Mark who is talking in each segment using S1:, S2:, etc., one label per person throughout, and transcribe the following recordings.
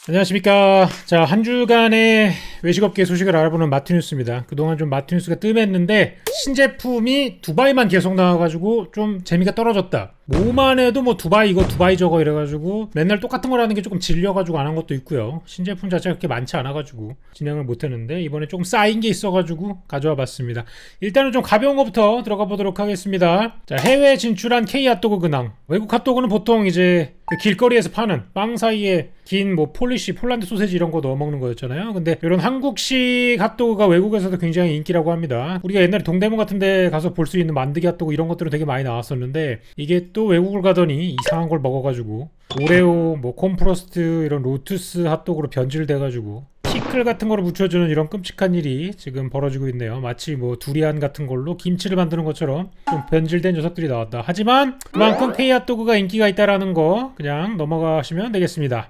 S1: 안녕하십니까. 자, 한 주간의 외식업계 소식을 알아보는 마트뉴스입니다. 그동안 좀 마트뉴스가 뜸했는데 신제품이 두바이만 계속 나와가지고 좀 재미가 떨어졌다. 뭐만 해도 뭐 두바이 이거 두바이 저거 이래가지고 맨날 똑같은 거라는 게 조금 질려가지고 안 한 것도 있고요. 신제품 자체가 그렇게 많지 않아가지고 진행을 못했는데 이번에 조금 쌓인 게 있어가지고 가져와 봤습니다. 일단은 좀 가벼운 거부터 들어가 보도록 하겠습니다. 자, 해외 진출한 K 핫도그 근황. 외국 핫도그는 보통 이제 그 길거리에서 파는 빵 사이에 긴 뭐 폴리시, 폴란드 소세지 이런 거 넣어 먹는 거였잖아요. 근데 이런 한국식 핫도그가 외국에서도 굉장히 인기라고 합니다. 우리가 옛날에 동대문 같은 데 가서 볼 수 있는 만드기 핫도그 이런 것들은 되게 많이 나왔었는데 이게 또 외국을 가더니 이상한 걸 먹어가지고 오레오, 뭐 콤프로스트 이런 로투스 핫도그로 변질돼가지고 피클 같은 거를 묻혀주는 이런 끔찍한 일이 지금 벌어지고 있네요. 마치 뭐 두리안 같은 걸로 김치를 만드는 것처럼 좀 변질된 녀석들이 나왔다. 하지만 그만큼 K 핫도그가 인기가 있다라는 거 그냥 넘어가시면 되겠습니다.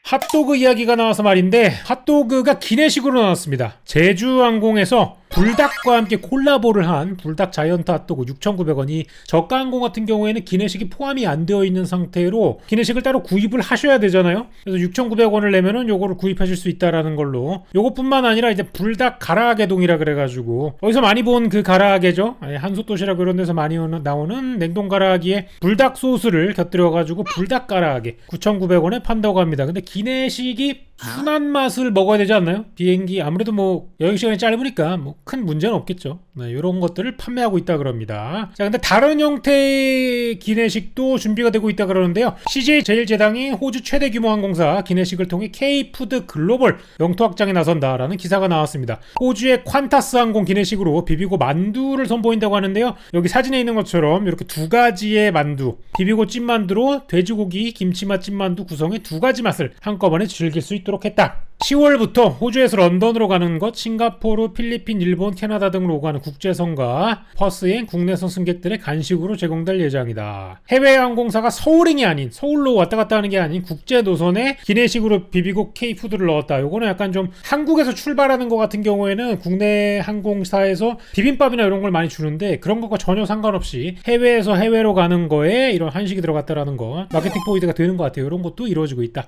S1: 핫도그 이야기가 나와서 말인데 핫도그가 기내식으로 나왔습니다. 제주항공에서 불닭과 함께 콜라보를 한 불닭 자이언트 핫도그 6,900원이 저가항공 같은 경우에는 기내식이 포함이 안 되어 있는 상태로 기내식을 따로 구입을 하셔야 되잖아요. 그래서 6,900원을 내면은 요거를 구입하실 수 있다라는 걸로 요것뿐만 아니라 이제 불닭 가라아게동이라 그래가지고 어디서 많이 본 그 가라아게죠. 한솥도시락 이런 데서 많이 나오는 냉동 가라아기에 불닭 소스를 곁들여가지고 불닭 가라아게 9,900원에 판다고 합니다. 근데 기내식이 순한 맛을 먹어야 되지 않나요? 비행기 아무래도 뭐 여행 시간이 짧으니까 뭐 큰 문제는 없겠죠. 네, 이런 것들을 판매하고 있다 그럽니다. 자, 근데 다른 형태의 기내식도 준비가 되고 있다 그러는데요. CJ 제일제당이 호주 최대 규모 항공사 기내식을 통해 K푸드 글로벌 영토 확장에 나선다라는 기사가 나왔습니다. 호주의 콴타스 항공 기내식으로 비비고 만두를 선보인다고 하는데요. 여기 사진에 있는 것처럼 이렇게 두 가지의 만두, 비비고 찐만두로 돼지고기, 김치맛 찐만두 구성의 두 가지 맛을 한꺼번에 즐길 수 있도록 했다. 10월부터 호주에서 런던으로 가는 것, 싱가포르, 필리핀, 일본, 캐나다 등으로 오가는 국제선과 퍼스행 국내선 승객들의 간식으로 제공될 예정이다. 해외 항공사가 서울행이 아닌 서울로 왔다 갔다 하는 게 아닌 국제 노선에 기내식으로 비비고 K푸드를 넣었다. 요거는 약간 좀 한국에서 출발하는 것 같은 경우에는 국내 항공사에서 비빔밥이나 이런 걸 많이 주는데 그런 것과 전혀 상관없이 해외에서 해외로 가는 거에 이런 한식이 들어갔다라는 거 마케팅 포인트가 되는 것 같아요. 이런 것도 이루어지고 있다.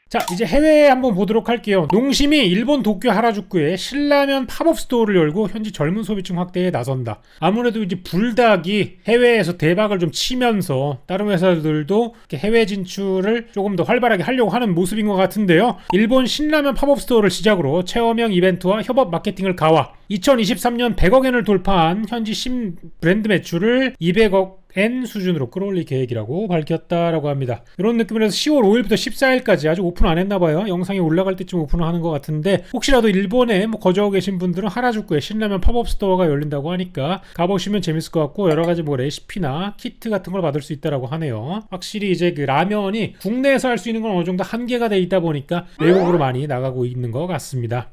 S1: 자, 이제 해외에 한번 보도록 할게요. 농심이 일본 도쿄 하라주쿠에 신라면 팝업 스토어를 열고 현지 젊은 소비층 확대에 나선다. 아무래도 이제 불닭이 해외에서 대박을 좀 치면서 다른 회사들도 해외 진출을 조금 더 활발하게 하려고 하는 모습인 것 같은데요. 일본 신라면 팝업 스토어를 시작으로 체험형 이벤트와 협업 마케팅을 강화. 2023년 100억엔을 돌파한 현지 신 브랜드 매출을 200억 엔 수준으로 끌어올릴 계획이라고 밝혔다라고 합니다. 이런 느낌으로 해서 10월 5일부터 14일까지 아직 오픈 안 했나봐요. 영상이 올라갈 때쯤 오픈을 하는 것 같은데 혹시라도 일본에 뭐 거주하고 계신 분들은 하라주쿠에 신라면 팝업 스토어가 열린다고 하니까 가보시면 재밌을 것 같고 여러가지 뭐 레시피나 키트 같은 걸 받을 수 있다라고 하네요. 확실히 이제 그 라면이 국내에서 할 수 있는 건 어느 정도 한계가 돼 있다 보니까 외국으로 많이 나가고 있는 것 같습니다.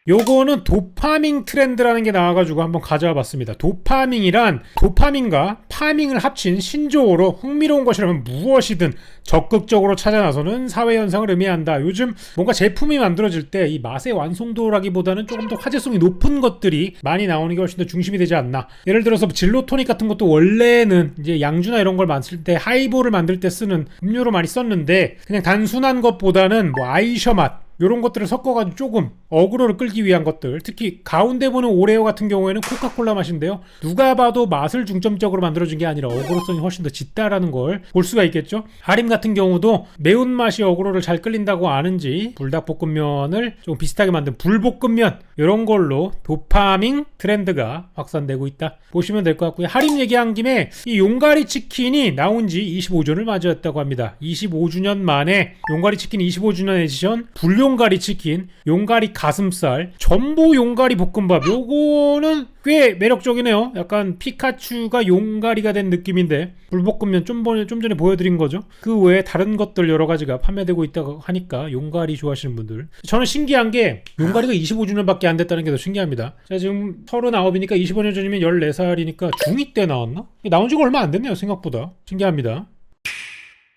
S1: 요거는 도파밍 트렌드라는 게 나와가지고 한번 가져와 봤습니다. 도파밍이란 도파민과 파밍을 합친 신조어로 흥미로운 것이라면 무엇이든 적극적으로 찾아 나서는 사회현상을 의미한다. 요즘 뭔가 제품이 만들어질 때 이 맛의 완성도라기보다는 조금 더 화제성이 높은 것들이 많이 나오는 게 훨씬 더 중심이 되지 않나. 예를 들어서 진로토닉 같은 것도 원래는 이제 양주나 이런 걸 만들 때 하이볼을 만들 때 쓰는 음료로 많이 썼는데 그냥 단순한 것보다는 뭐 아이셔 맛 요런 것들을 섞어가지고 조금 어그로를 끌기 위한 것들, 특히 가운데 보는 오레오 같은 경우에는 코카콜라 맛인데요. 누가 봐도 맛을 중점적으로 만들어준 게 아니라 어그로성이 훨씬 더 짙다라는 걸 볼 수가 있겠죠. 하림 같은 경우도 매운맛이 어그로를 잘 끌린다고 아는지 불닭볶음면을 좀 비슷하게 만든 불볶음면 이런 걸로 도파밍 트렌드가 확산되고 있다 보시면 될 것 같고요. 하림 얘기한 김에 이 용가리 치킨이 나온 지 25주년을 맞이했다고 합니다. 25주년 만에 용가리 치킨 25주년 에디션 불용가리 치킨, 용가리 가슴살, 전보 용가리 볶음밥 요거는 꽤 매력적이네요. 약간 피카츄가 용가리가 된 느낌인데 불볶음면 좀 전에 보여드린 거죠. 그 외에 다른 것들 여러 가지가 판매되고 있다고 하니까 용가리 좋아하시는 분들 저는 신기한 게 용가리가 25주년밖에 안 됐다는 게 더 신기합니다. 제가 지금 39이니까 25년 전이면 14살이니까 중2 때 나왔나? 나온 지가 얼마 안 됐네요. 생각보다 신기합니다.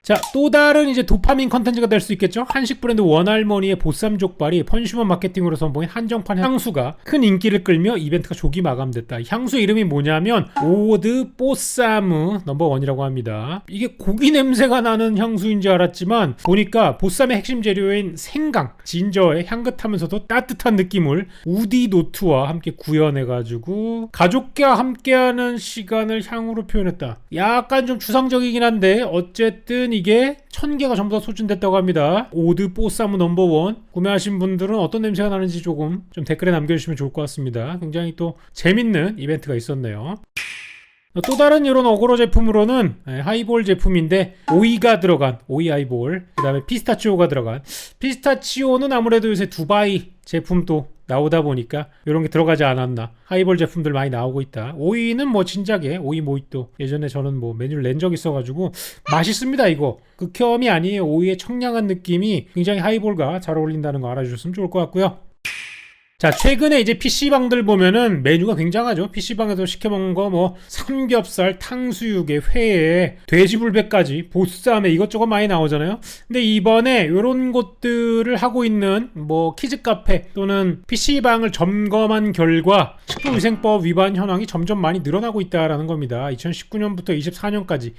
S1: 자, 또 다른 이제 도파민 컨텐츠가 될 수 있겠죠. 한식 브랜드 원할머니의 보쌈 족발이 컨슈머 마케팅으로 선보인 한정판 향수가 큰 인기를 끌며 이벤트가 조기 마감됐다. 향수 이름이 뭐냐면 오드 보쌈 넘버원이라고 합니다. 이게 고기 냄새가 나는 향수인 줄 알았지만 보니까 보쌈의 핵심 재료인 생강, 진저의 향긋하면서도 따뜻한 느낌을 우디 노트와 함께 구현해가지고 가족과 함께하는 시간을 향으로 표현했다. 약간 좀 추상적이긴 한데 어쨌든 이게 1000개가 전부 다 소진됐다고 합니다. 오드 보쌈 넘버원 구매하신 분들은 어떤 냄새가 나는지 조금 좀 댓글에 남겨주시면 좋을 것 같습니다. 굉장히 또 재밌는 이벤트가 있었네요. 또 다른 이런 어그로 제품으로는 하이볼 제품인데 오이가 들어간 오이 하이볼, 그 다음에 피스타치오가 들어간, 피스타치오는 아무래도 요새 두바이 제품도 나오다 보니까 이런 게 들어가지 않았나. 하이볼 제품들 많이 나오고 있다. 오이는 뭐 진작에 오이 모히또 예전에 저는 뭐 메뉴를 낸 적 있어가지고 맛있습니다. 이거 극혐이 아니에요. 오이의 청량한 느낌이 굉장히 하이볼과 잘 어울린다는 거 알아주셨으면 좋을 것 같고요. 자, 최근에 이제 PC방들 보면은 메뉴가 굉장하죠. PC방에서 시켜먹는 거 뭐 삼겹살, 탕수육에 회에 돼지불백까지 보쌈에 이것저것 많이 나오잖아요. 근데 이번에 이런 것들을 하고 있는 뭐 키즈카페 또는 PC방을 점검한 결과 식품위생법 위반 현황이 점점 많이 늘어나고 있다라는 겁니다. 2019년부터 24년까지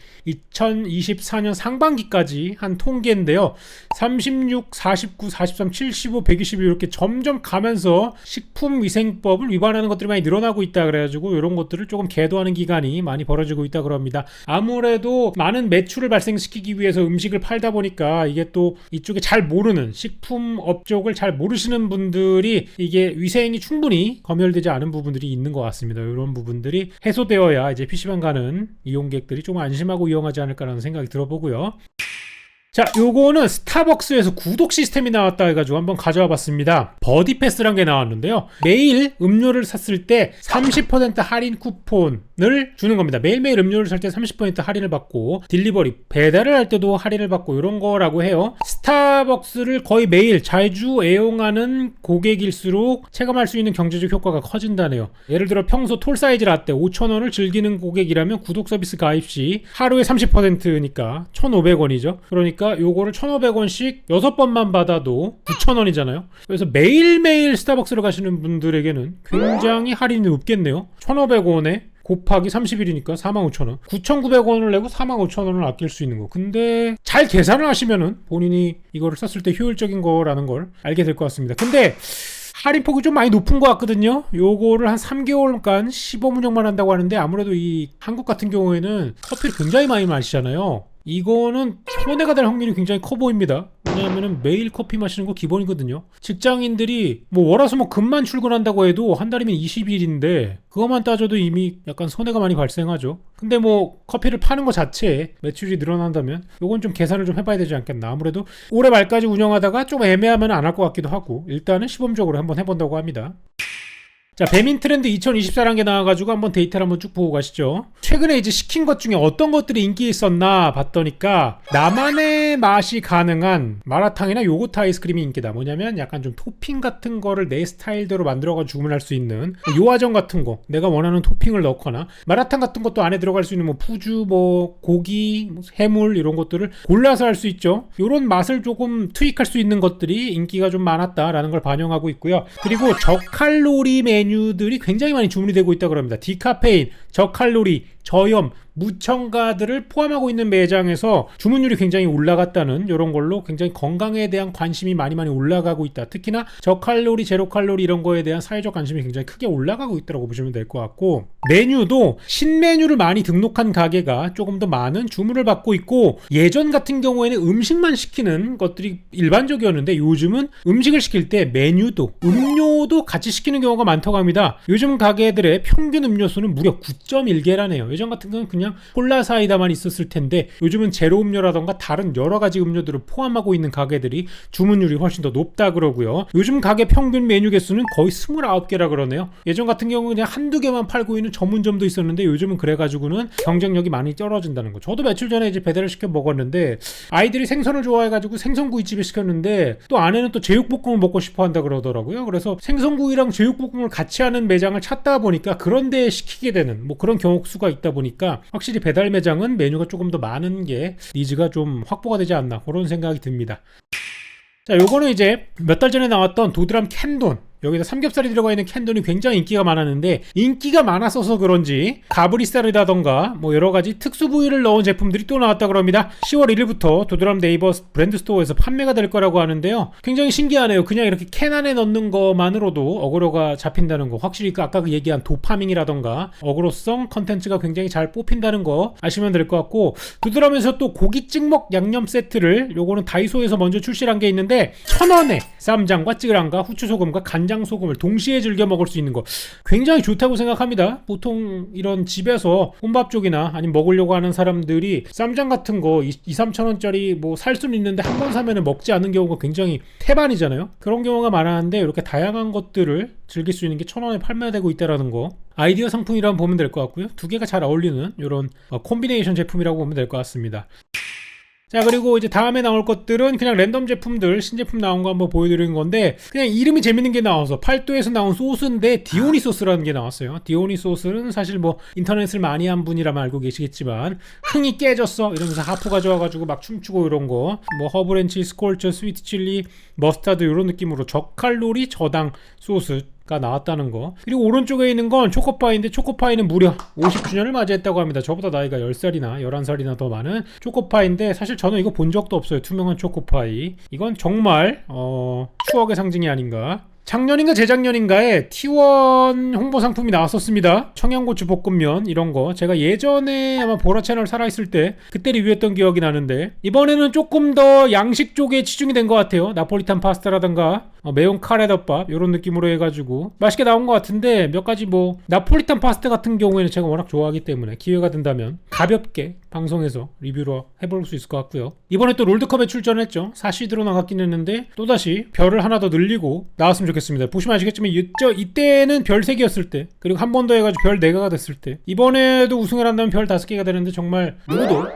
S1: 2024년 상반기까지 한 통계인데요. 36, 49, 43, 75, 121 이렇게 점점 가면서 식품위생법을 위반하는 것들이 많이 늘어나고 있다 그래가지고 이런 것들을 조금 계도하는 기간이 많이 벌어지고 있다 그럽니다. 아무래도 많은 매출을 발생시키기 위해서 음식을 팔다 보니까 이게 또 이쪽에 잘 모르는 식품업 쪽을 잘 모르시는 분들이 이게 위생이 충분히 검열되지 않은 부분들이 있는 것 같습니다. 이런 부분들이 해소되어야 이제 PC방 가는 이용객들이 좀 안심하고 이용하지 않을까라는 생각이 들어보고요. 자, 요거는 스타벅스에서 구독 시스템이 나왔다 해가지고 한번 가져와 봤습니다. 버디 패스란 게 나왔는데요. 매일 음료를 샀을 때 30% 할인 쿠폰을 주는 겁니다. 매일매일 음료를 살 때 30% 할인을 받고 딜리버리, 배달을 할 때도 할인을 받고 이런 거라고 해요. 스타벅스를 거의 매일 자주 애용하는 고객일수록 체감할 수 있는 경제적 효과가 커진다네요. 예를 들어 평소 톨 사이즈 라떼 5,000원을 즐기는 고객이라면 구독 서비스 가입 시 하루에 30%니까 1,500원이죠. 그러니까 요거를 1,500원씩 6번만 받아도 9,000원이잖아요. 그래서 매일매일 스타벅스를 가시는 분들에게는 굉장히 할인이 높겠네요. 1,500원에 곱하기 30일이니까 45,000원. 9,900원을 내고 45,000원을 아낄 수 있는 거. 근데 잘 계산을 하시면은 본인이 이거를 썼을 때 효율적인 거라는 걸 알게 될 것 같습니다. 근데 할인폭이 좀 많이 높은 것 같거든요. 요거를 한 3개월간 15분 정도만 한다고 하는데 아무래도 이 한국 같은 경우에는 커피를 굉장히 많이 마시잖아요. 이거는 손해가 될 확률이 굉장히 커 보입니다. 왜냐하면 매일 커피 마시는 거 기본이거든요. 직장인들이 뭐 월화수목 금만 출근한다고 해도 한 달이면 20일인데 그것만 따져도 이미 약간 손해가 많이 발생하죠. 근데 뭐 커피를 파는 것 자체에 매출이 늘어난다면 요건 좀 계산을 좀 해봐야 되지 않겠나. 아무래도 올해 말까지 운영하다가 좀 애매하면 안 할 것 같기도 하고 일단은 시범적으로 한번 해본다고 합니다. 자, 배민 트렌드 2024라는 게 나와가지고 한번 데이터를 한번 쭉 보고 가시죠. 최근에 이제 시킨 것 중에 어떤 것들이 인기 있었나 봤더니까 나만의 맛이 가능한 마라탕이나 요거트 아이스크림이 인기다. 뭐냐면 약간 좀 토핑 같은 거를 내 스타일대로 만들어가지고 주문할 수 있는 요아정 같은 거 내가 원하는 토핑을 넣거나 마라탕 같은 것도 안에 들어갈 수 있는 뭐 푸주, 뭐 고기, 뭐 해물 이런 것들을 골라서 할 수 있죠. 요런 맛을 조금 투입할 수 있는 것들이 인기가 좀 많았다라는 걸 반영하고 있고요. 그리고 저칼로리 메뉴들이 굉장히 많이 주문이 되고 있다고 합니다. 디카페인, 저칼로리, 저염, 무첨가들을 포함하고 있는 매장에서 주문율이 굉장히 올라갔다는 이런 걸로 굉장히 건강에 대한 관심이 많이 올라가고 있다. 특히나 저칼로리, 제로칼로리 이런 거에 대한 사회적 관심이 굉장히 크게 올라가고 있다고 보시면 될 것 같고 메뉴도 신메뉴를 많이 등록한 가게가 조금 더 많은 주문을 받고 있고 예전 같은 경우에는 음식만 시키는 것들이 일반적이었는데 요즘은 음식을 시킬 때 메뉴도 음료도 같이 시키는 경우가 많다고 합니다. 요즘 가게들의 평균 음료수는 무려 9.1개라네요. 예전 같은 경우는 그냥 콜라 사이다만 있었을 텐데 요즘은 제로 음료라던가 다른 여러 가지 음료들을 포함하고 있는 가게들이 주문율이 훨씬 더 높다 그러고요. 요즘 가게 평균 메뉴 개수는 거의 29개라 그러네요. 예전 같은 경우는 그냥 한두 개만 팔고 있는 전문점도 있었는데 요즘은 그래가지고는 경쟁력이 많이 떨어진다는 거. 저도 며칠 전에 이제 배달을 시켜 먹었는데 아이들이 생선을 좋아해가지고 생선구이집에 시켰는데 또 안에는 또 제육볶음을 먹고 싶어 한다 그러더라고요. 그래서 생선구이랑 제육볶음을 같이 하는 매장을 찾다 보니까 그런 데에 시키게 되는 뭐 그런 경우수가 시기였다 보니까 확실히 배달 매장은 메뉴가 조금 더 많은 게 니즈가 좀 확보가 되지 않나 그런 생각이 듭니다. 자, 요거는 이제 몇 달 전에 나왔던 도드람 캔돈, 여기다 삼겹살이 들어가 있는 캔돈이 굉장히 인기가 많았는데, 인기가 많았어서 그런지 가브리살이라던가 뭐 여러가지 특수 부위를 넣은 제품들이 또 나왔다 그럽니다. 10월 1일부터 도드람 네이버 브랜드 스토어에서 판매가 될 거라고 하는데요, 굉장히 신기하네요. 그냥 이렇게 캔 안에 넣는 것만으로도 어그로가 잡힌다는 거, 확실히 아까 얘기한 도파밍이라던가 어그로성 컨텐츠가 굉장히 잘 뽑힌다는 거 아시면 될 것 같고, 도드람에서 또 고기 찍먹 양념 세트를, 요거는 다이소에서 먼저 출시한 게 있는데 1,000원에 쌈장과 찌그랑과 후추소금과 간장 소금을 동시에 즐겨 먹을 수 있는 거 굉장히 좋다고 생각합니다. 보통 이런 집에서 혼밥 쪽이나 아니면 먹으려고 하는 사람들이 쌈장 같은 거 2-3천원짜리 뭐 살 수는 있는데 한 번 사면은 먹지 않는 경우가 굉장히 태반이잖아요. 그런 경우가 많았는데 이렇게 다양한 것들을 즐길 수 있는 게 1,000원에 판매되고 있다는 거 아이디어 상품이라면 보면 될 것 같고요. 두 개가 잘 어울리는 이런 콤비네이션 제품이라고 보면 될 것 같습니다. 자, 그리고 이제 다음에 나올 것들은 그냥 랜덤 제품들, 신제품 나온 거 한번 보여드리는 건데, 그냥 이름이 재밌는 게 나와서 팔도에서 나온 소스인데 디오니 소스라는 게 나왔어요. 디오니 소스는 사실 뭐 인터넷을 많이 한 분이라면 알고 계시겠지만, 흥이 깨졌어 이러면서 하프 가져와가지고 막 춤추고 이런 거, 뭐 허브렌치, 스콜처, 스위트 칠리, 머스타드 이런 느낌으로 저칼로리 저당 소스가 나왔다는 거. 그리고 오른쪽에 있는 건 초코파이인데, 초코파이는 무려 50주년을 맞이했다고 합니다. 저보다 나이가 10살이나 11살이나 더 많은 초코파이인데, 사실 저는 이거 본 적도 없어요. 투명한 초코파이. 이건 정말 추억의 상징이 아닌가. 작년인가 재작년인가에 T1 홍보 상품이 나왔었습니다. 청양고추 볶음면 이런 거 제가 예전에 아마 보라 채널 살아있을 때 그때 리뷰했던 기억이 나는데, 이번에는 조금 더 양식 쪽에 치중이 된 것 같아요. 나폴리탄 파스타라던가 매운 카레덮밥 이런 느낌으로 해가지고 맛있게 나온 것 같은데, 몇 가지 뭐 나폴리탄 파스타 같은 경우에는 제가 워낙 좋아하기 때문에 기회가 된다면 가볍게 방송에서 리뷰로 해볼 수 있을 것 같고요. 이번에 또 롤드컵에 출전했죠. 4시드로 나갔긴 했는데 또다시 별을 하나 더 늘리고 나왔으면 좋겠습니다. 보시면 아시겠지만 이때는 별 3개였을 때, 그리고 한 번 더 해가지고 별 4개가 됐을 때, 이번에도 우승을 한다면 별 5개가 되는데 정말 누구도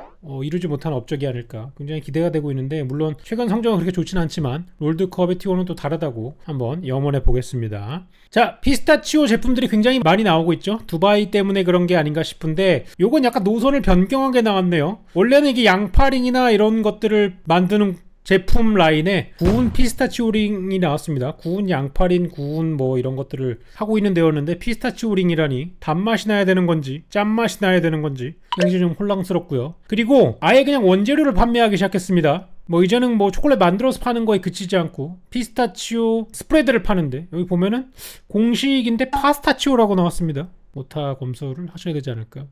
S1: 이루지 못한 업적이 아닐까 굉장히 기대가 되고 있는데, 물론 최근 성적은 그렇게 좋지는 않지만 롤드컵의 T1은 또 다르다고 한번 염원해 보겠습니다. 자, 피스타치오 제품들이 굉장히 많이 나오고 있죠. 두바이 때문에 그런 게 아닌가 싶은데, 요건 약간 노선을 변경하게 나왔네요. 원래는 이게 양파링이나 이런 것들을 만드는 제품 라인에 구운 피스타치오링이 나왔습니다. 구운 양파린, 구운 뭐 이런 것들을 하고 있는 데였는데, 피스타치오링이라니 단맛이 나야 되는 건지 짠맛이 나야 되는 건지 굉장히 좀 혼란스럽고요. 그리고 아예 그냥 원재료를 판매하기 시작했습니다. 뭐 이제는 뭐 초콜릿 만들어서 파는 거에 그치지 않고 피스타치오 스프레드를 파는데, 여기 보면은 공식인데 파스타치오라고 나왔습니다. 오타 검수를 하셔야 되지 않을까.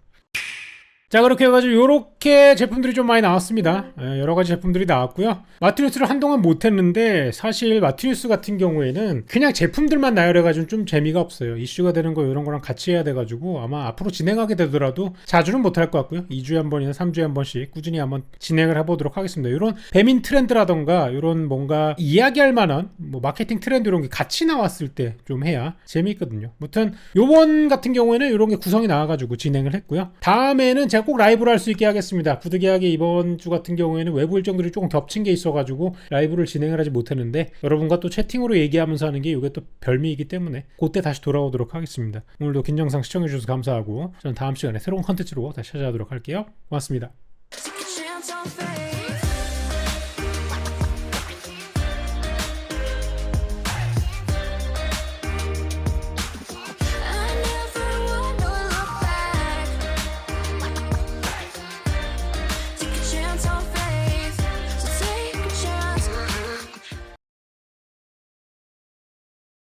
S1: 자, 그렇게 해가지고 요렇게 제품들이 좀 많이 나왔습니다. 여러가지 제품들이 나왔고요. 마트뉴스를 한동안 못했는데, 사실 마트뉴스 같은 경우에는 그냥 제품들만 나열해가지고 좀 재미가 없어요. 이슈가 되는 거 이런 거랑 같이 해야 돼가지고 아마 앞으로 진행하게 되더라도 자주는 못할 것 같고요. 2주에 한 번이나 3주에 한 번씩 꾸준히 한번 진행을 해보도록 하겠습니다. 이런 배민 트렌드라던가 이런 뭔가 이야기할 만한 뭐 마케팅 트렌드 이런 게 같이 나왔을 때 좀 해야 재미있거든요. 아무튼 요번 같은 경우에는 이런 게 구성이 나와가지고 진행을 했고요. 다음에는 제가 꼭 라이브를 할 수 있게 하겠습니다. 부득이하게 이번 주 같은 경우에는 외부 일정들이 조금 겹친 게 있어가지고 라이브를 진행을 하지 못했는데, 여러분과 또 채팅으로 얘기하면서 하는 게 이게 또 별미이기 때문에 그때 다시 돌아오도록 하겠습니다. 오늘도 긴 영상 시청해주셔서 감사하고, 저는 다음 시간에 새로운 컨텐츠로 다시 찾아오도록 할게요. 고맙습니다.